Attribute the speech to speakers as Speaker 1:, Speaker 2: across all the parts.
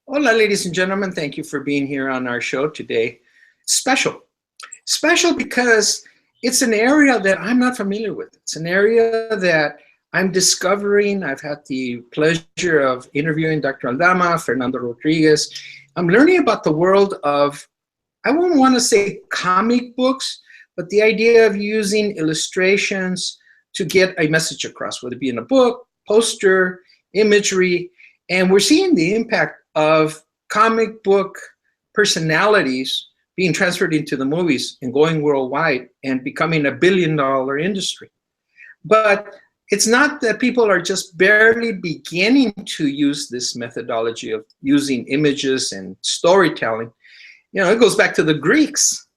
Speaker 1: Hola, ladies and gentlemen. Thank you for being here on our show today. Special. Special because it's an area that I'm not familiar with. It's an area that I'm discovering. I've had the pleasure of interviewing Dr. Aldama, Fernando Rodriguez. I'm learning about the world of, I wouldn't want to say comic books, but the idea of using illustrations to get a message across, whether it be in a book, poster, imagery. And we're seeing the impact of comic book personalities being transferred into the movies and going worldwide and becoming $1 billion industry. But it's not that people are just barely beginning to use this methodology of using images and storytelling. You know, it goes back to the Greeks.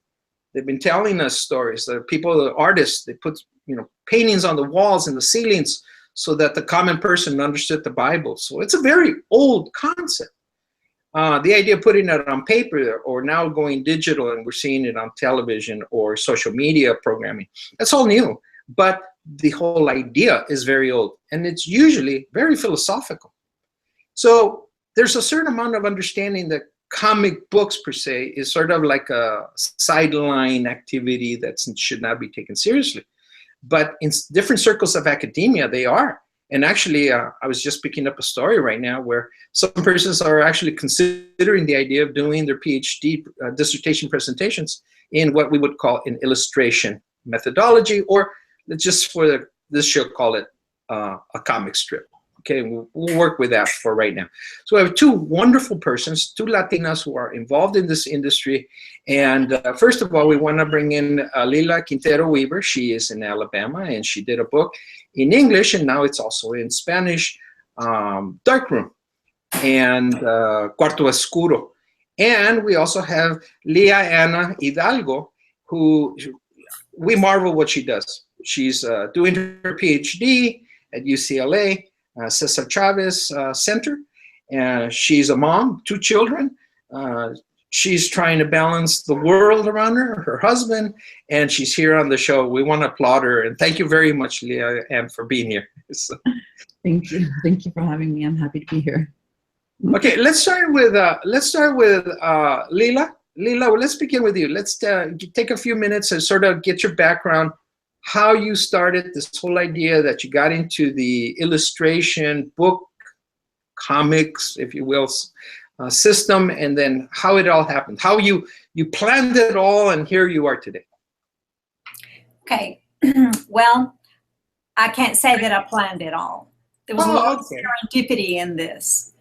Speaker 1: They've been telling us stories. The people, the artists, they put, paintings on the walls and the ceilings so that the common person understood the Bible. So it's a very old concept. The idea of putting it on paper or now going digital and we're seeing it on television or social media programming, that's all new. But the whole idea is very old and it's usually very philosophical. So there's a certain amount of understanding that comic books per se is sort of like a sideline activity that should not be taken seriously. But in different circles of academia, they are. And actually, I was just picking up a story right now where some persons are actually considering the idea of doing their PhD dissertation presentations in what we would call an illustration methodology, or just for this show, call it a comic strip. Okay, we'll work with that for right now. So we have two wonderful persons, two Latinas who are involved in this industry. And first of all, we want to bring in Lila Quintero Weaver. She is in Alabama, and she did a book in English, and now it's also in Spanish, Darkroom and Cuarto Oscuro. And we also have Leigh Ana Hidalgo, who we marvel what she does. She's doing her PhD at UCLA. Cesar Chavez Center. She's a mom, 2 children. She's trying to balance the world around her, her husband, and she's here on the show. We want to applaud her, and thank you very much, Leah, and for being here. So.
Speaker 2: Thank you. Thank you for having me. I'm happy to be here.
Speaker 1: Okay, let's start with Lila. Lila, let's begin with you. Let's take a few minutes and sort of get your background, how you started this whole idea that you got into the illustration, book, comics, if you will, system, and then how it all happened, how you planned it all, and here you are today.
Speaker 3: Okay, well, I can't say that I planned it all. There was a lot of serendipity in this.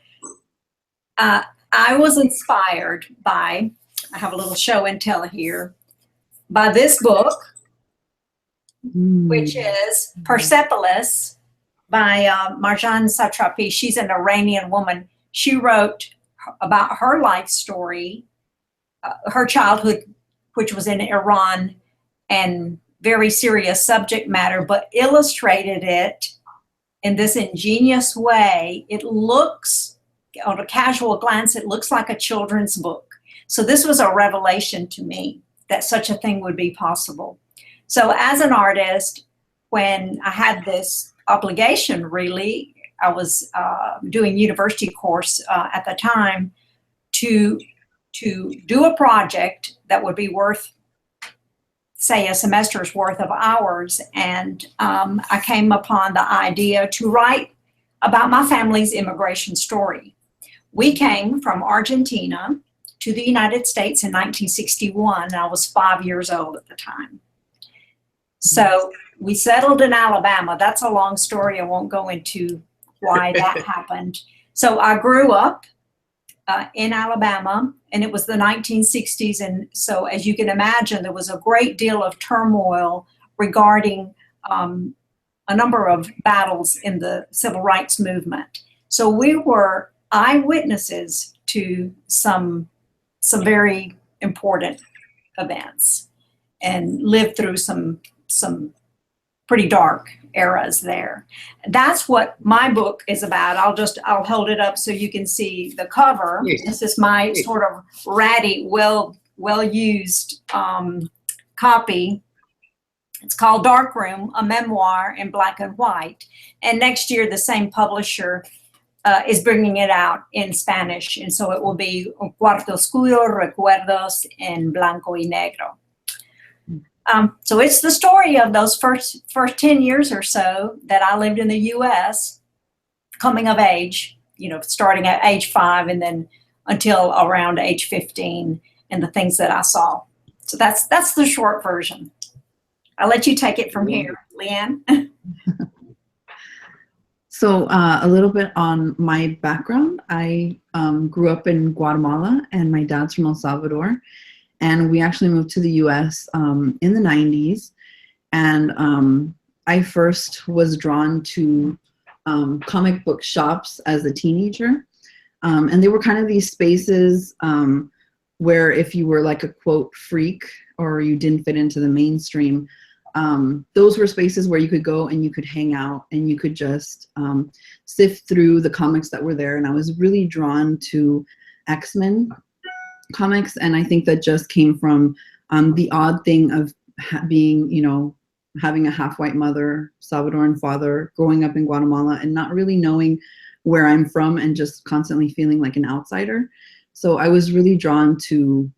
Speaker 3: I was inspired by, I have a little show and tell here, by this book, which is Persepolis by Marjane Satrapi. She's an Iranian woman. She wrote about her life story, her childhood, which was in Iran, and very serious subject matter, but illustrated it in this ingenious way. It looks, on a casual glance, it looks like a children's book. So this was a revelation to me that such a thing would be possible. So as an artist, when I had this obligation, really, I was doing university course at the time to do a project that would be worth, say, a semester's worth of hours. And I came upon the idea to write about my family's immigration story. We came from Argentina to the United States in 1961. I was 5 years old at the time. So we settled in Alabama. That's a long story. I won't go into why that happened. So I grew up in Alabama, and it was the 1960s. And so, as you can imagine, there was a great deal of turmoil regarding a number of battles in the civil rights movement. So we were eyewitnesses to some very important events and lived through some pretty dark eras there. That's what my book is about. I'll hold it up so you can see the cover. Yes. This is my sort of ratty, well-used copy. It's called Darkroom, a memoir in black and white. And next year, the same publisher is bringing it out in Spanish. And so it will be Un Cuarto Oscuro, Recuerdos en Blanco y Negro. So it's the story of those first 10 years or so that I lived in the U.S., coming of age, starting at age 5 and then until around age 15, and the things that I saw. So that's the short version. I'll let you take it from here, Leanne.
Speaker 2: So a little bit on my background. I grew up in Guatemala, and my dad's from El Salvador. And we actually moved to the U.S. In the 90s. And I first was drawn to comic book shops as a teenager. And they were kind of these spaces where if you were like a, quote, freak, or you didn't fit into the mainstream, those were spaces where you could go and you could hang out and you could just sift through the comics that were there. And I was really drawn to X-Men comics, and I think that just came from the odd thing of being, having a half-white mother, Salvadoran father, growing up in Guatemala, and not really knowing where I'm from, and just constantly feeling like an outsider. So I was really drawn to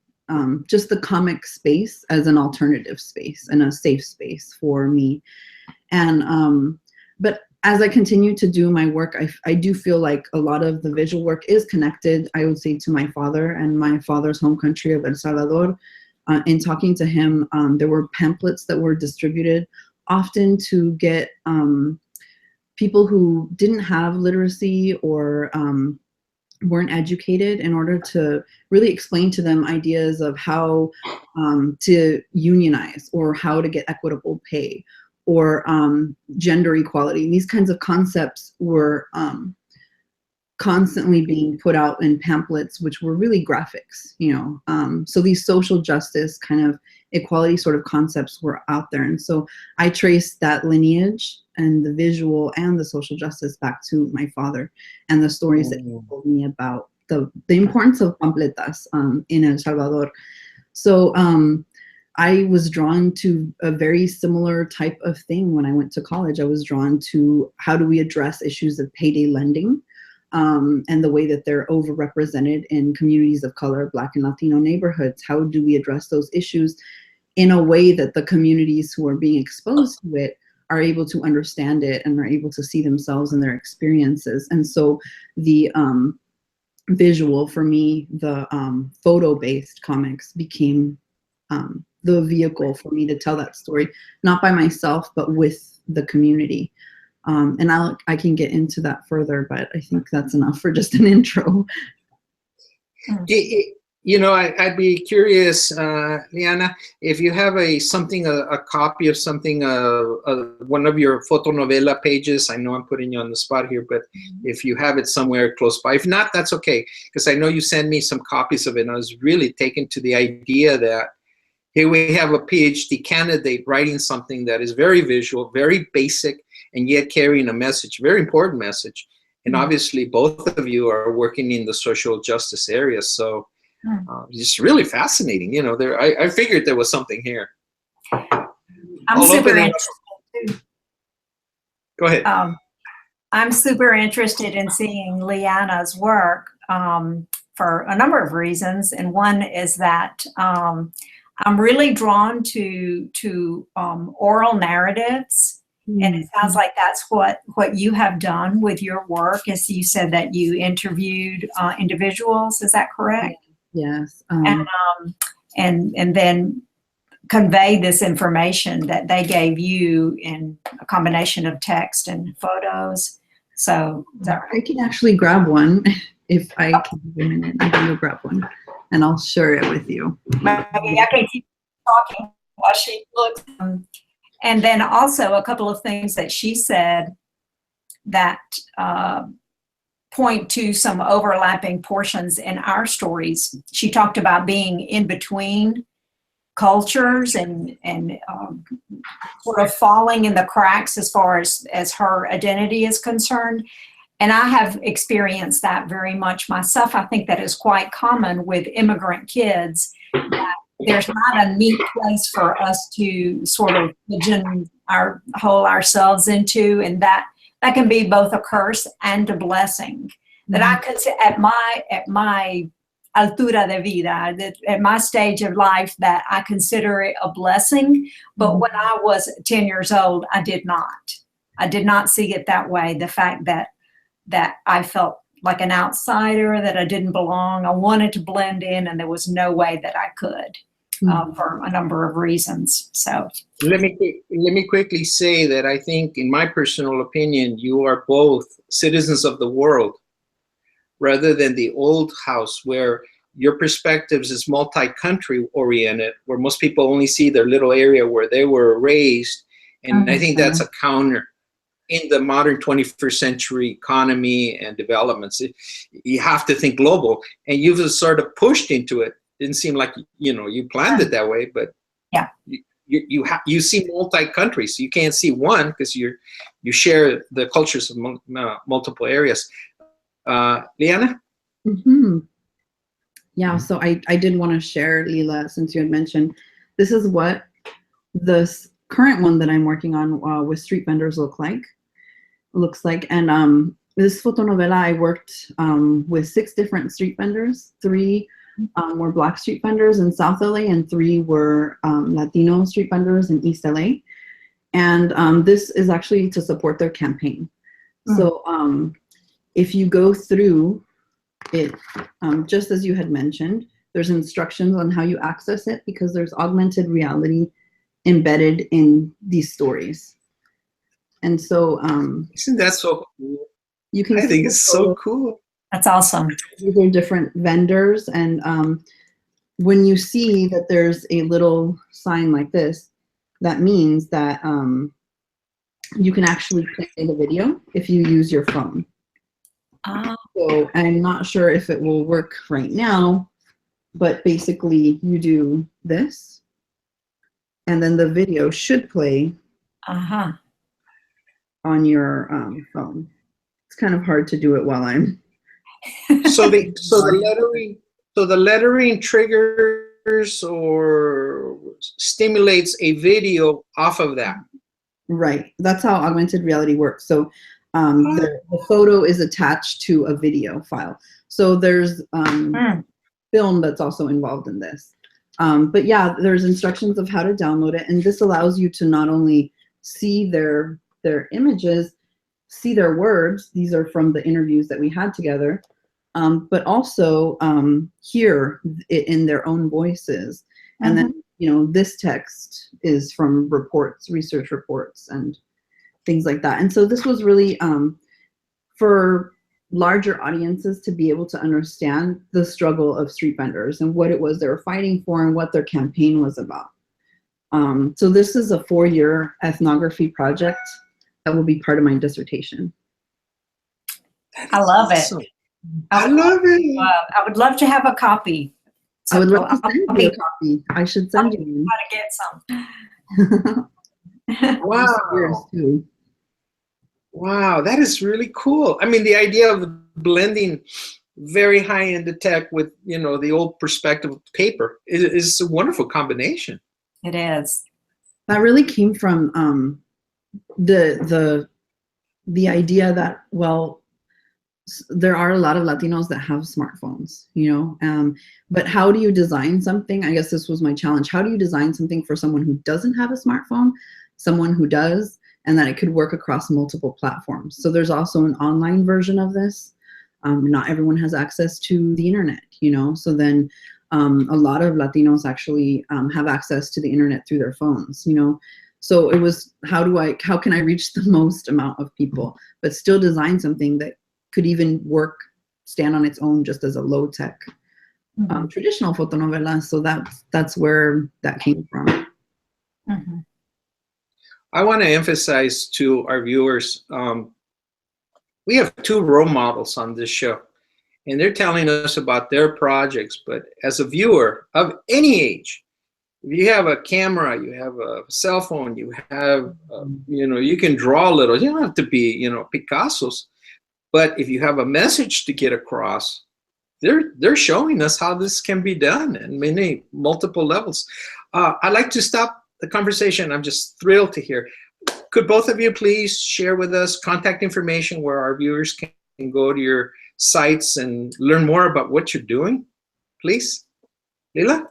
Speaker 2: just the comic space as an alternative space and a safe space for me. And but as I continue to do my work, I do feel like a lot of the visual work is connected, I would say, to my father and my father's home country of El Salvador. In talking to him, there were pamphlets that were distributed often to get people who didn't have literacy or weren't educated, in order to really explain to them ideas of how to unionize, or how to get equitable pay, or gender equality. These kinds of concepts were constantly being put out in pamphlets, which were really graphics, so these social justice kind of equality sort of concepts were out there. And so I traced that lineage and the visual and the social justice back to my father, and the stories that he told me about the importance of pampletas in El Salvador. So I was drawn to a very similar type of thing when I went to college. I was drawn to how do we address issues of payday lending, and the way that they're overrepresented in communities of color, Black and Latino neighborhoods. How do we address those issues in a way that the communities who are being exposed to it are able to understand it and are able to see themselves in their experiences? And so the visual, for me, the photo-based comics became the vehicle for me to tell that story, not by myself, but with the community. And I can get into that further, but I think that's enough for just an intro.
Speaker 1: I'd be curious, Liana, if you have a copy of something, one of your fotonovela pages. I know I'm putting you on the spot here, but if you have it somewhere close by. If not, that's okay, because I know you sent me some copies of it, and I was really taken to the idea that here we have a PhD candidate writing something that is very visual, very basic, and yet carrying a message, very important message. And obviously, both of you are working in the social justice area, so it's really fascinating. I figured there was something here.
Speaker 3: I'm super interested.
Speaker 1: Go ahead.
Speaker 3: I'm super interested in seeing Liana's work for a number of reasons, and one is that I'm really drawn to oral narratives. And it sounds like that's what you have done with your work. As you said that you interviewed individuals, is that correct?
Speaker 2: Yes.
Speaker 3: And then convey this information that they gave you in a combination of text and photos. So is that right?
Speaker 2: I can actually grab one if I can give a minute. I can go grab one, and I'll share it with you.
Speaker 3: Maybe I can keep talking while she looks. And then also a couple of things that she said that point to some overlapping portions in our stories. She talked about being in between cultures and sort of falling in the cracks as far as her identity is concerned. And I have experienced that very much myself. I think that is quite common with immigrant kids, that there's not a neat place for us to sort of pigeonhole ourselves into, and that can be both a curse and a blessing. that I could say at my altura de vida, that at my stage of life, that I consider it a blessing. But when I was 10 years old, I did not see it that way. The fact that I felt like an outsider, that I didn't belong. I wanted to blend in, and there was no way that I could for a number of reasons. So
Speaker 1: let me quickly say that I think, in my personal opinion, you are both citizens of the world, rather than the old house where your perspectives is multi-country oriented, where most people only see their little area where they were raised. And I think that's a counter in the modern 21st century economy and developments. You have to think global, and you've just sort of pushed into it. Didn't seem like, you planned it that way, but
Speaker 3: yeah,
Speaker 1: you see multi-country, so you can't see one because you share the cultures of multiple areas. Liana?
Speaker 2: Yeah, so I did want to share, Lila, since you had mentioned, this is what this current one that I'm working on with street vendors looks like. And this fotonovela, I worked with 6 different street vendors. 3 were Black street vendors in South LA, and 3 were Latino street vendors in East LA. And this is actually to support their campaign. So if you go through it, just as you had mentioned, there's instructions on how you access it, because there's augmented reality embedded in these stories. And so
Speaker 1: isn't that so cool?
Speaker 2: You can
Speaker 1: I think it's so cool.
Speaker 3: That's awesome.
Speaker 2: These are different vendors, and when you see that there's a little sign like this, that means that you can actually play the video if you use your phone. So I'm not sure if it will work right now, but basically you do this, and then the video should play on your phone. It's kind of hard to do it while I'm.
Speaker 1: So the lettering triggers or stimulates a video off of that.
Speaker 2: Right. That's how augmented reality works. So the photo is attached to a video file. So there's film that's also involved in this. But yeah, there's instructions of how to download it, and this allows you to not only see their images, see their words. These are from the interviews that we had together, but also hear it in their own voices. And then, this text is from reports, research reports, and things like that. And so this was really for larger audiences to be able to understand the struggle of street vendors and what it was they were fighting for and what their campaign was about. So this is a 4-year ethnography project that will be part of my dissertation.
Speaker 3: I love it.
Speaker 1: I love it.
Speaker 3: I would love to have a copy.
Speaker 2: So I would love to send you a copy. I should send you one.
Speaker 3: Try to get some.
Speaker 1: Wow. Wow, that is really cool. I mean, the idea of blending very high-end tech with, the old perspective of paper is a wonderful combination.
Speaker 3: It is.
Speaker 2: That really came from the idea that, well, there are a lot of Latinos that have smartphones, but how do you design something? I guess this was my challenge. How do you design something for someone who doesn't have a smartphone, someone who does, and that it could work across multiple platforms? So there's also an online version of this. Not everyone has access to the internet, so then a lot of Latinos actually have access to the internet through their phones, So it was, how can I reach the most amount of people, but still design something that could even stand on its own just as a low-tech traditional fotonovela. So that's where that came from.
Speaker 1: I want to emphasize to our viewers, we have 2 role models on this show, and they're telling us about their projects. But as a viewer of any age, if you have a camera, you have a cell phone, you have, you can draw a little. You don't have to be, Picassos. But if you have a message to get across, they're showing us how this can be done in multiple levels. I'd like to stop the conversation. I'm just thrilled to hear. Could both of you please share with us contact information where our viewers can go to your sites and learn more about what you're doing, please? Lila?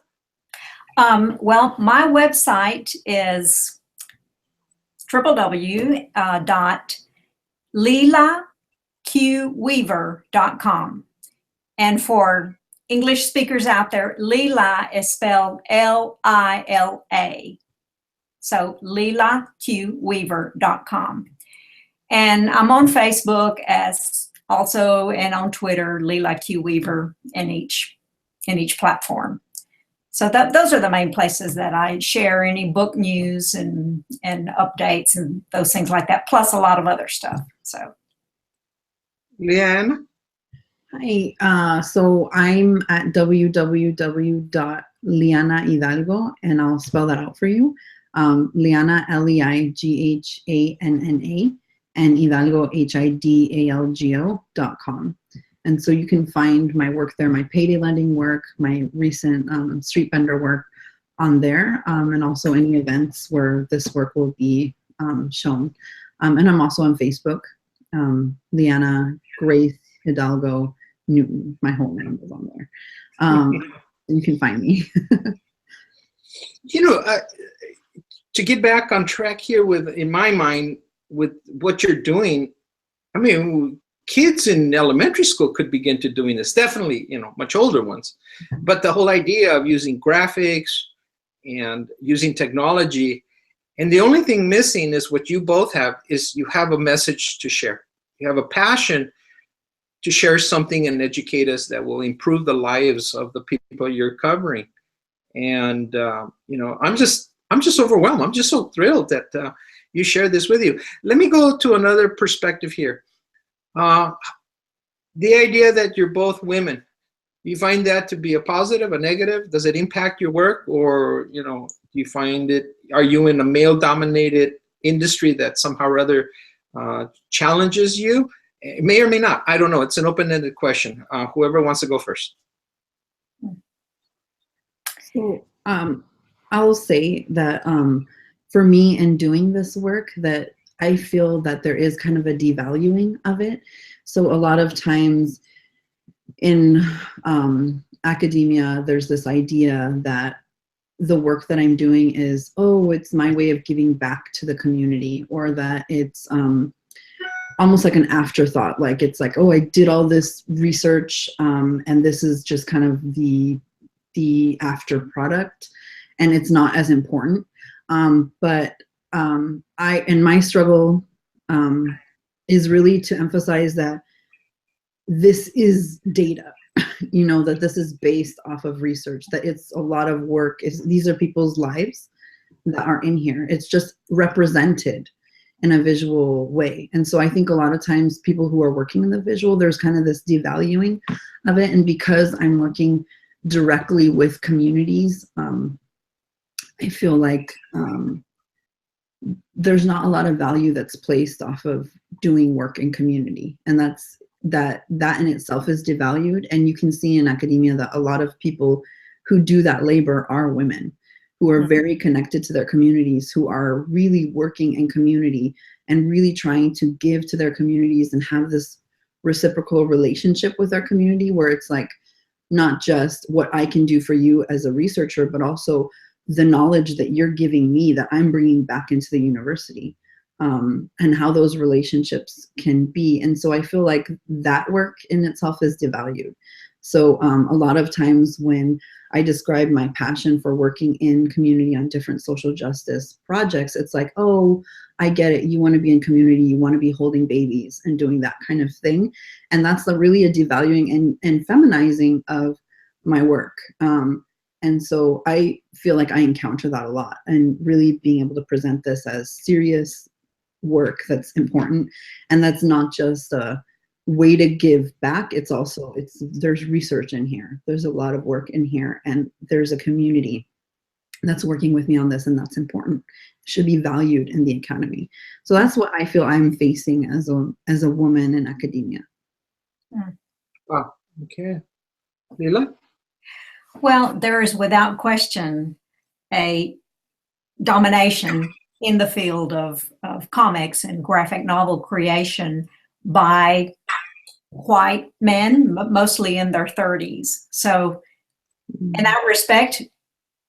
Speaker 3: Well, my website is www.lilaqweaver.com. And for English speakers out there, Lila is spelled Lila. So lilaqweaver.com. And I'm on Facebook as also, and on Twitter, Lila Q Weaver in each platform. So those are the main places that I share any book news and updates and those things like that, plus a lot of other stuff. So,
Speaker 1: Leanne?
Speaker 2: Hi, so I'm at www.lianahidalgo, and I'll spell that out for you. Liana, Leighanna, and Hidalgo, HIDALGO.com. And so you can find my work there, my payday lending work, my recent street vendor work on there, and also any events where this work will be shown. And I'm also on Facebook, Liana Grace Hidalgo Newton. My whole name is on there. You can find me.
Speaker 1: You know, to get back on track here with, in my mind, with what you're doing, I mean, kids in elementary school could begin to doing this, definitely, you know, much older ones. But the whole idea of using graphics and using technology, and the only thing missing is what you both have, is you have a message to share. You have a passion to share something and educate us that will improve the lives of the people you're covering. And, you know, I'm just overwhelmed. I'm just so thrilled that you share this with you. Let me go to another perspective here. The idea that you're both women, do you find that to be a positive, a negative? Does it impact your work? Or, you know, do you find it, are you in a male-dominated industry that somehow or other challenges you? It may or may not. I don't know. It's an open-ended question. Whoever wants to go first.
Speaker 2: So I'll say that for me in doing this work, that I feel that there is kind of a devaluing of it. So a lot of times in academia, there's this idea that the work that I'm doing is, oh, it's my way of giving back to the community, or that it's almost like an afterthought. Like it's like, oh, I did all this research and this is just kind of the after product, and it's not as important. But my struggle is really to emphasize that this is data, you know, that this is based off of research, that it's a lot of work. These are people's lives that are in here. It's just represented in a visual way. And so I think a lot of times people who are working in the visual, there's kind of this devaluing of it. And because I'm working directly with communities, I feel like there's not a lot of value that's placed off of doing work in community. And that in itself is devalued. And you can see in academia that a lot of people who do that labor are women, who are very connected to their communities, who are really working in community and really trying to give to their communities and have this reciprocal relationship with our community, where it's like not just what I can do for you as a researcher, but also the knowledge that you're giving me that I'm bringing back into the university, and how those relationships can be. And so I feel like that work in itself is devalued. So a lot of times when I describe my passion for working in community on different social justice projects, it's like, oh, I get it. You want to be in community. You want to be holding babies and doing that kind of thing. And that's really a devaluing and feminizing of my work. And so I feel like I encounter that a lot, and really being able to present this as serious work that's important. And that's not just a way to give back. It's also, there's research in here. There's a lot of work in here, and there's a community that's working with me on this, and that's important. It should be valued in the academy. So that's what I feel I'm facing as a woman in academia.
Speaker 1: Wow. Okay. Lila?
Speaker 3: Well, there is without question a domination in the field of comics and graphic novel creation by white men, mostly in their 30s. So in that respect,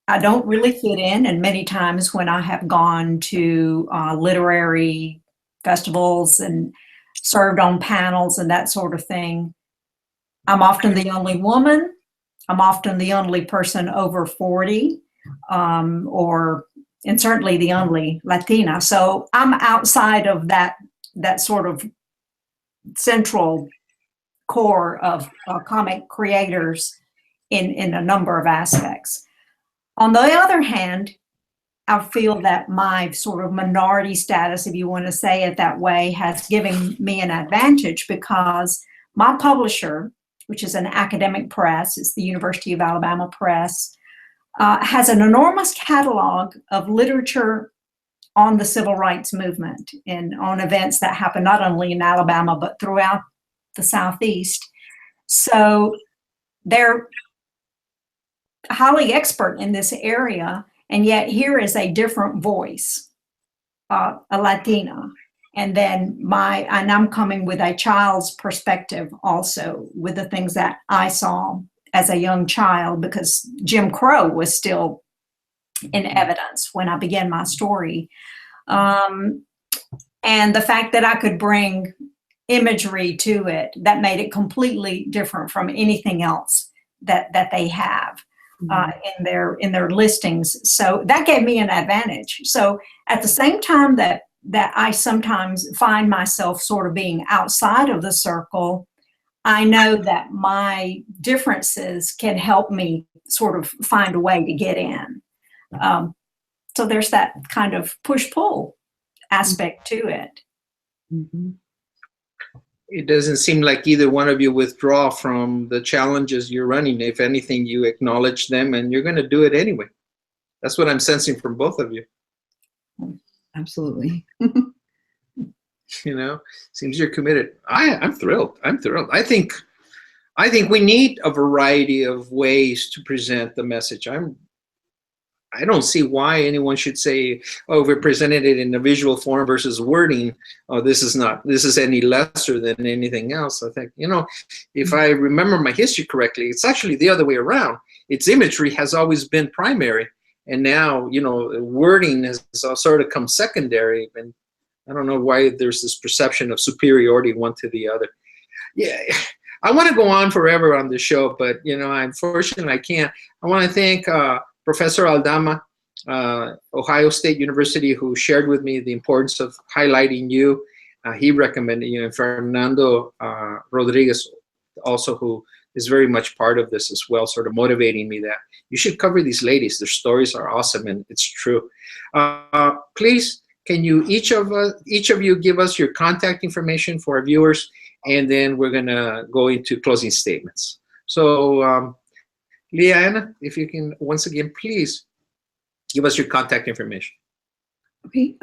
Speaker 3: I don't really fit in. And many times when I have gone to literary festivals and served on panels and that sort of thing, I'm often the only woman. I'm often the only person over 40, and certainly the only Latina. So I'm outside of that sort of central core of comic creators in a number of aspects. On the other hand, I feel that my sort of minority status, if you want to say it that way, has given me an advantage because my publisher, which is an academic press, it's the University of Alabama Press, has an enormous catalog of literature on the civil rights movement and on events that happen not only in Alabama, but throughout the Southeast. So they're highly expert in this area, and yet here is a different voice, a Latina. And then I'm coming with a child's perspective also with the things that I saw as a young child, because Jim Crow was still in evidence when I began my story. And the fact that I could bring imagery to it that made it completely different from anything else that they have in their listings. So that gave me an advantage. So at the same time that I sometimes find myself sort of being outside of the circle, I know that my differences can help me sort of find a way to get in. So there's that kind of push-pull aspect to it.
Speaker 2: Mm-hmm.
Speaker 1: It doesn't seem like either one of you withdraw from the challenges you're running. If anything, you acknowledge them and you're going to do it anyway. That's what I'm sensing from both of you.
Speaker 2: Absolutely.
Speaker 1: You know, seems you're committed. I'm thrilled. I'm thrilled. I think we need a variety of ways to present the message. I don't see why anyone should say, oh, we presented it in a visual form versus wording. Oh, this is any lesser than anything else. I think, you know, if I remember my history correctly, it's actually the other way around. Its imagery has always been primary. And now, you know, wording has sort of come secondary. And I don't know why there's this perception of superiority one to the other. Yeah, I want to go on forever on the show, but, you know, unfortunately I can't. I want to thank Professor Aldama, Ohio State University, who shared with me the importance of highlighting you. He recommended you, and Fernando Rodriguez also, who is very much part of this as well, sort of motivating me that you should cover these ladies. Their stories are awesome, and it's true. Please, can you each of you give us your contact information for our viewers, and then we're gonna go into closing statements. So, Leanna, if you can once again, please give us your contact information.
Speaker 2: Okay.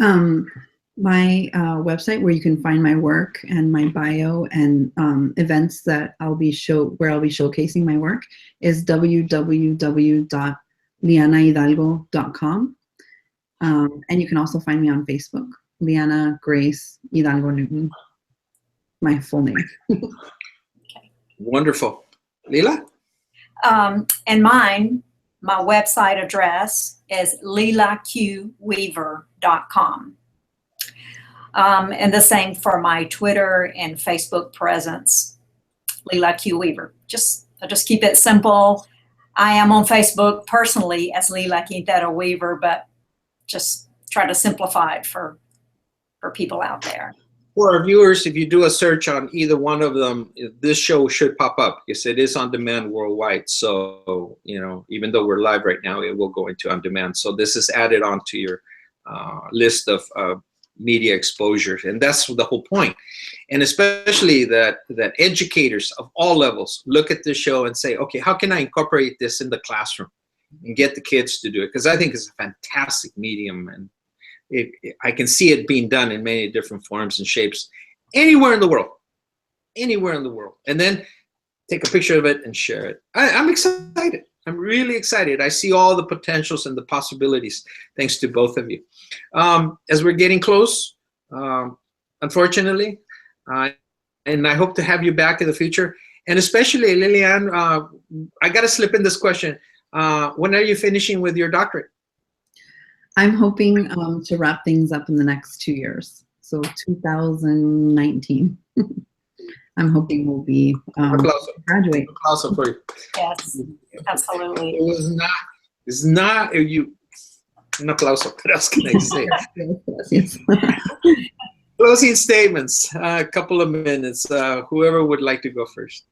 Speaker 2: My website where you can find my work and my bio and events that I'll be showcasing my work is www.lianahidalgo.com. And you can also find me on Facebook, Liana Grace Hidalgo Newton, my full name.
Speaker 3: Okay.
Speaker 1: Wonderful. Lila?
Speaker 3: And my website address is lilaqweaver.com. And the same for my Twitter and Facebook presence, Lila Q Weaver. I'll just keep it simple. I am on Facebook personally as Lila Quintero Weaver, but just try to simplify it for people out there.
Speaker 1: For our viewers, if you do a search on either one of them, this show should pop up because it is on demand worldwide. So, you know, even though we're live right now, it will go into on demand. So this is added onto your list of media exposure, and that's the whole point. And especially that educators of all levels look at this show and say, okay, how can I incorporate this in the classroom and get the kids to do it? Because I think it's a fantastic medium, and I can see it being done in many different forms and shapes anywhere in the world, and then take a picture of it and share it. I'm excited. I'm really excited. I see all the potentials and the possibilities thanks to both of you. As we're getting close, unfortunately, I and I hope to have you back in the future. And especially, Lilian, I got to slip in this question. When are you finishing with your doctorate?
Speaker 2: I'm hoping to wrap things up in the next 2 years. So 2019. I'm hoping we'll be graduate.
Speaker 1: Applause for you.
Speaker 3: Yes, absolutely.
Speaker 1: It's not you. An applause. What else can I say?
Speaker 2: Yes.
Speaker 1: Closing statements. A couple of minutes. Whoever would like to go first.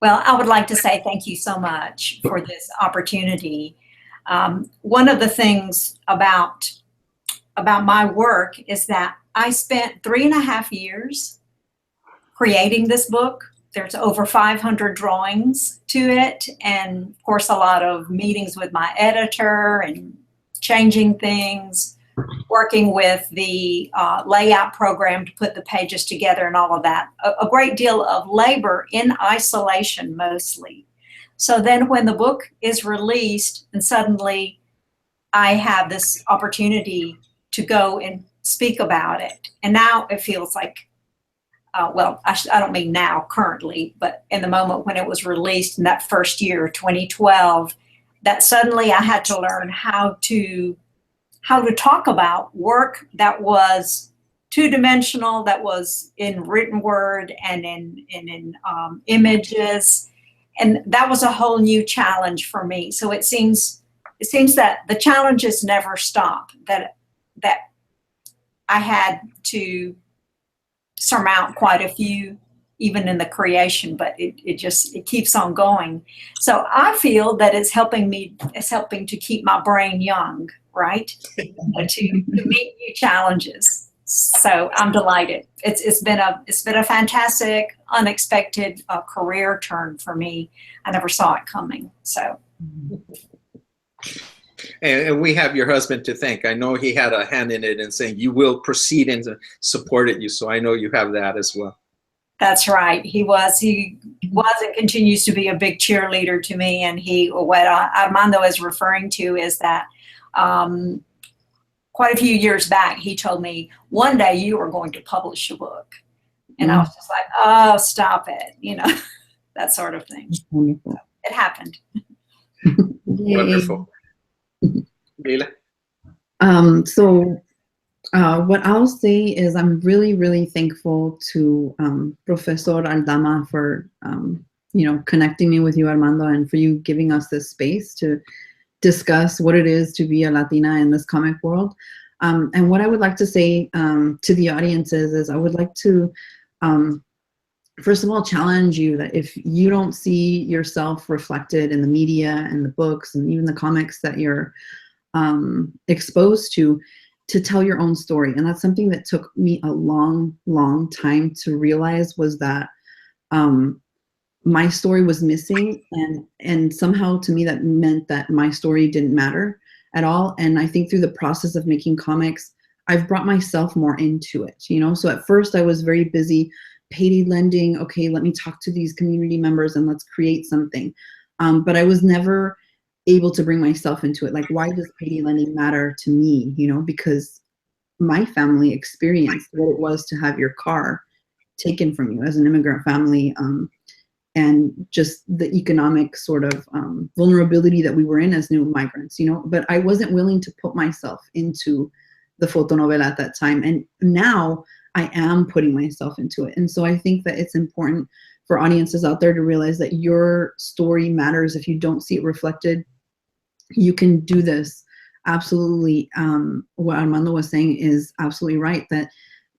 Speaker 3: Well, I would like to say thank you so much for this opportunity. One of the things about my work is that I spent 3.5 years creating this book. There's over 500 drawings to it, and of course a lot of meetings with my editor and changing things, working with the layout program to put the pages together and all of that. A great deal of labor in isolation mostly. So then when the book is released and suddenly I have this opportunity to go and speak about it, and now it feels like, well, I don't mean now currently, but in the moment when it was released in that first year, 2012, that suddenly I had to learn how to talk about work that was two-dimensional, that was in written word and in images, and that was a whole new challenge for me. So it seems that the challenges never stop. That I had to surmount quite a few, even in the creation, but it keeps on going. So I feel that it's helping to keep my brain young, right? to meet new challenges. So I'm delighted. It's been a fantastic, unexpected career turn for me. I never saw it coming. So.
Speaker 1: And we have your husband to thank. I know he had a hand in it and saying you will proceed and supported you. So I know you have that as well.
Speaker 3: That's right. He was and continues to be a big cheerleader to me. And what Armando is referring to is that quite a few years back, he told me, one day you are going to publish a book. And I was just like, oh, stop it. That sort of thing.
Speaker 2: Wonderful.
Speaker 3: It happened.
Speaker 1: Wonderful. Lila?
Speaker 2: What I'll say is I'm really, really thankful to Professor Aldama for, connecting me with you, Armando, and for you giving us this space to discuss what it is to be a Latina in this comic world. And what I would like to say to the audiences is I would like to, first of all, challenge you that if you don't see yourself reflected in the media and the books and even the comics that you're exposed to tell your own story. And that's something that took me a long, long time to realize, was that my story was missing, and somehow to me that meant that my story didn't matter at all. And I think through the process of making comics, I've brought myself more into it, So at first I was very busy payday lending. Okay, let me talk to these community members and let's create something. But I was never able to bring myself into it. Like, why does payday lending matter to me? Because my family experienced what it was to have your car taken from you as an immigrant family, and just the economic sort of vulnerability that we were in as new migrants, But I wasn't willing to put myself into the fotonovela at that time. And now I am putting myself into it. And so I think that it's important for audiences out there to realize that your story matters. If you don't see it reflected, you can do this. Absolutely. What Armando was saying is absolutely right, that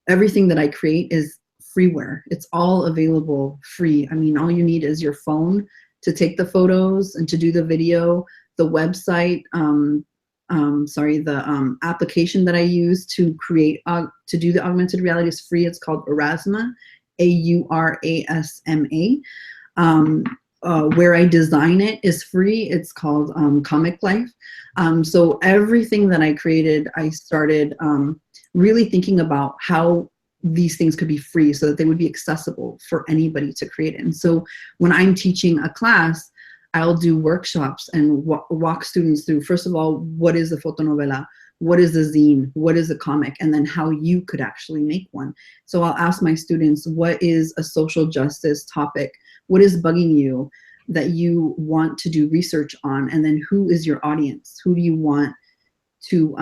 Speaker 2: everything that I create is freeware. It's all available free. I mean, all you need is your phone to take the photos and to do the video. The website, the application that I use to create, to do the augmented reality is free. It's called Aurasma, AURASMA. Where I design it is free. It's called Comic Life. So everything that I created, I started really thinking about how these things could be free so that they would be accessible for anybody to create it. And so when I'm teaching a class, I'll do workshops and walk students through, first of all, what is a fotonovela? what is a zine, what is a comic, and then how you could actually make one. So I'll ask my students, what is a social justice topic? What is bugging you that you want to do research on? And then who is your audience? Who do you want to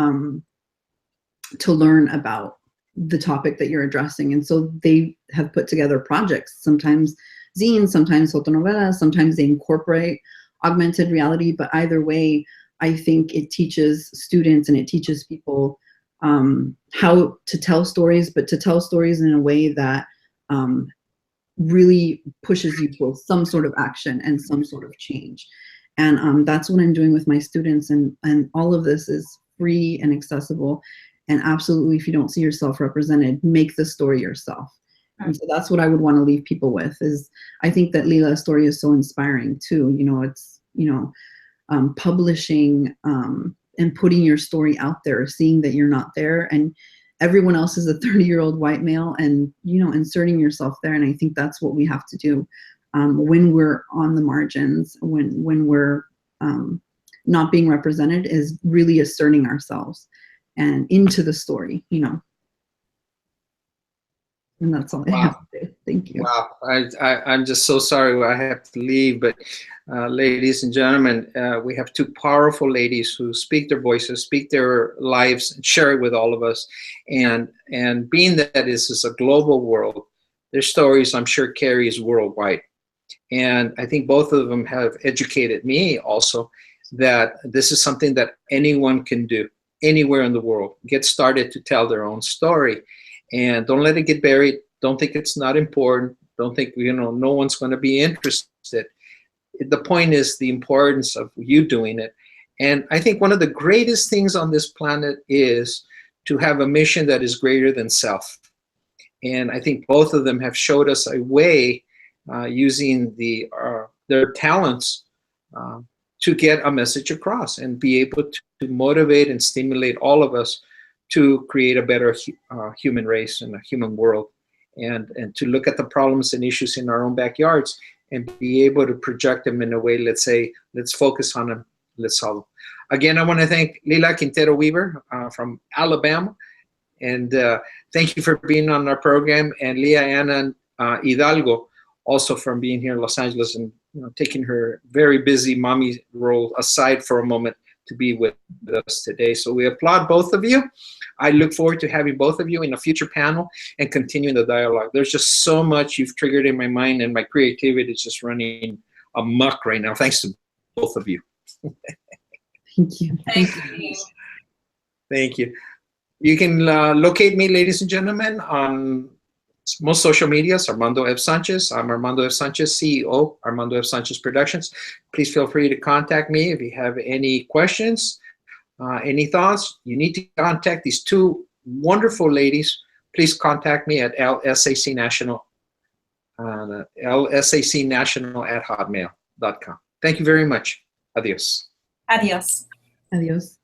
Speaker 2: learn about the topic that you're addressing? And so they have put together projects, sometimes zines, sometimes fotonovelas, sometimes they incorporate augmented reality, but either way, I think it teaches students and it teaches people how to tell stories, but to tell stories in a way that really pushes you towards some sort of action and some sort of change. And that's what I'm doing with my students. And all of this is free and accessible. And absolutely, if you don't see yourself represented, make the story yourself. And so that's what I would want to leave people with, is I think that Lila's story is so inspiring too. You know, it's, you know, publishing and putting your story out there, seeing that you're not there and everyone else is a 30-year-old white male, and, you know, inserting yourself there. And I think that's what we have to do when we're on the margins, when we're not being represented, is really asserting ourselves and into the story, you know. And that's all I have to say. Thank you.
Speaker 1: Wow, I'm just so sorry I have to leave, but ladies and gentlemen, we have two powerful ladies who speak their voices, speak their lives, and share it with all of us. And being that this is a global world, their stories, I'm sure, carries worldwide. And I think both of them have educated me also that this is something that anyone can do anywhere in the world. Get started to tell their own story. And don't let it get buried. Don't think it's not important. Don't think, you know, no one's going to be interested. The point is the importance of you doing it. And I think one of the greatest things on this planet is to have a mission that is greater than self. And I think both of them have showed us a way using their talents to get a message across and be able to motivate and stimulate all of us to create a better human race and a human world, and to look at the problems and issues in our own backyards and be able to project them in a way, let's say, let's focus on them, let's solve them. Again, I want to thank Lila Quintero Weaver from Alabama, and thank you for being on our program, and Leah Anna Hidalgo also from being here in Los Angeles and, you know, taking her very busy mommy role aside for a moment to be with us today. So we applaud both of you. I look forward to having both of you in a future panel and continuing the dialogue. There's just so much you've triggered in my mind, and my creativity is just running amok right now, thanks to both of you.
Speaker 2: Thank you.
Speaker 3: Thank you.
Speaker 1: Thank you. You can locate me, ladies and gentlemen, on most social medias, Armando F. Sanchez. I'm Armando F. Sanchez, CEO, Armando F. Sanchez Productions. Please feel free to contact me if you have any questions, any thoughts. You need to contact these two wonderful ladies. Please contact me at lsacnational, lsacnational@hotmail.com. Thank you very much. Adios.
Speaker 3: Adios.
Speaker 2: Adios.